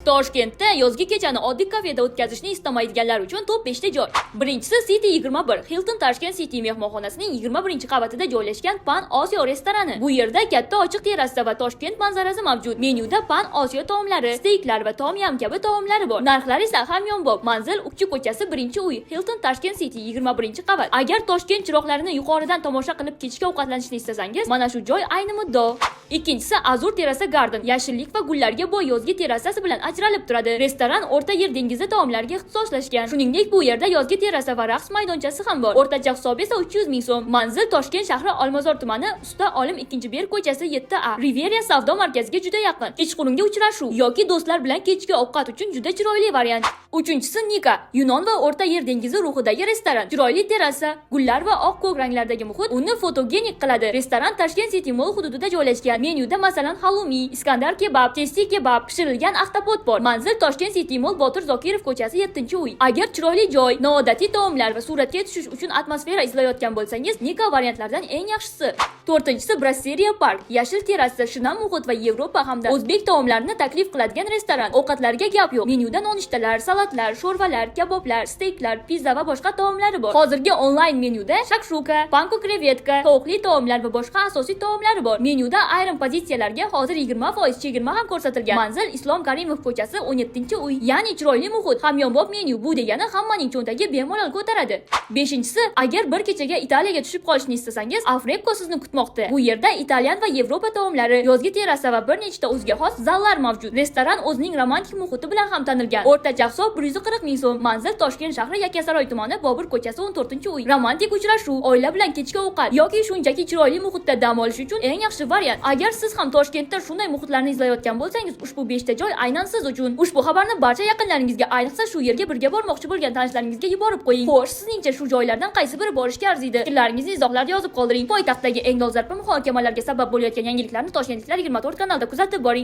Toshkentda yozgi kechani oddiy kafeda o'tkazishni istamaydiganlar uchun top 5 ta joy. Birinchisi City 21. Hilton Tashkent City mehmonxonasining 21-qavatida joylashgan Pan Osiyo restorani. Bu yerda katta ochiq terrasa va Toshkent manzarasi mavjud. Menyuda Pan Osiyo taomlari, steyklar va tom yam kabi taomlari bor. Narxlar esa hamyonbop. Manzil Ukchi ko'chasi 1-uy, Hilton Tashkent City 21-qavat. Agar Toshkent chiroqlarini yuqoridan tomosha qilib kechki ovqatlanishni istasangiz, mana shu joy ayni muddao. Ikkinchisi Azur Terrasa Garden. Yashillik va gullarga boy yozgi terrasasi bilan ajralib turadi. Restoran O'rta Yer dengizi taomlariga ixtisoslashgan. Shuningdek, bu yerda yozgi terrasa va raqs maydonchasi ham bor. O'rtacha hisob esa 300 ming so'm. Manzil Toshkent shahri Olmazor tumani, Usta Olim 2-berk ko'chasi 7A. Riviera savdo markaziga juda yaqin. Kechqurungi uchrashuv yoki do'stlar bilan kechki ovqat uchun juda chiroyli variant. Uchinchisi Nika. Yunon va O'rta Yer dengizi ruhidagi restoran. Chiroyli terrasa, gullar va oq-ko'k ranglardagi muhit uni fotogenik qiladi. Restoran Tashkent City Mall hududida joylashgan. Menyuda masalan halloumi, Iskandar kebab, testi kebab, pishirilgan ahtapot bor. Manzil Toshkent City Mall Botir Zokirov ko'chasi 7-uy. Agar chiroyli joy, noodatiy taomlar va suratga tushish uchun atmosfera izlayotgan bo'lsangiz, Nika variantlardan eng yaxshisi. To'rtinchisi Brasseria Park. Yashil terrasa, shinam muhit va Yevropa hamda o'zbek taomlarini taklif qiladigan restoran. Ovqatlarga gap yo'q. Menyuda nonushtalar, salatlar, sho'rvalar, kaboblar, steyklar, pizza va boshqa taomlari bor. Hozirgi onlayn menyuda shakshuka, panko krevetka, tovuqli taomlar va boshqa asosiy taomlari bor. Menyuda ayrim pozitsiyalarga hozir 20% chegirma ham ko'rsatilgan. Manzil Islom Karimov ko'chasi 17-uy. Ya'ni chiroyli muhit, hamyonbop menyu. Bu degani hammaning cho'ntagi bemalol ko'taradi. Beshinchisi, agar bir kechaga Italiyaga tushib qolishni istasangiz, Afrekko sizni kutmoqda. Bu yerda Italyan va Yevropa taomlari, yozgi terrasa va bir nechta o'ziga xos zallar mavjud. Restoran o'zining romantik muhiti bilan ham tanilgan. O'rtacha hisob 140 ming so'm. Manzil Toshkent shahri Yakkasaroy tumani, Bobur ko'chasi 14-uy. Romantik uchrashuv, oila bilan kechki ovqat yoki shunchaki chiroyli muhitda dam olish uchun eng yaxshi variant. Agar siz ham Toshkentda shunday muhitlarni izlayotgan bo'lsangiz, ushbu 5 ta joy aynan siz uchun. Ushbu xabarni barcha yaqinlaringizga, ayniqsa shu yerga birga bormoqchi bo'lgan tanishlaringizga yuborib qo'ying. Xo'sh, sizningcha shu joylardan qaysi biri borishga arziydi? Fikrlaringizni izohlarda yozib qoldiring. Poytaxtdagi eng dolzarb muhokamalarga sabab bo'layotgan yangiliklarni Toshkentliklar 24 kanalda kuzatib boring.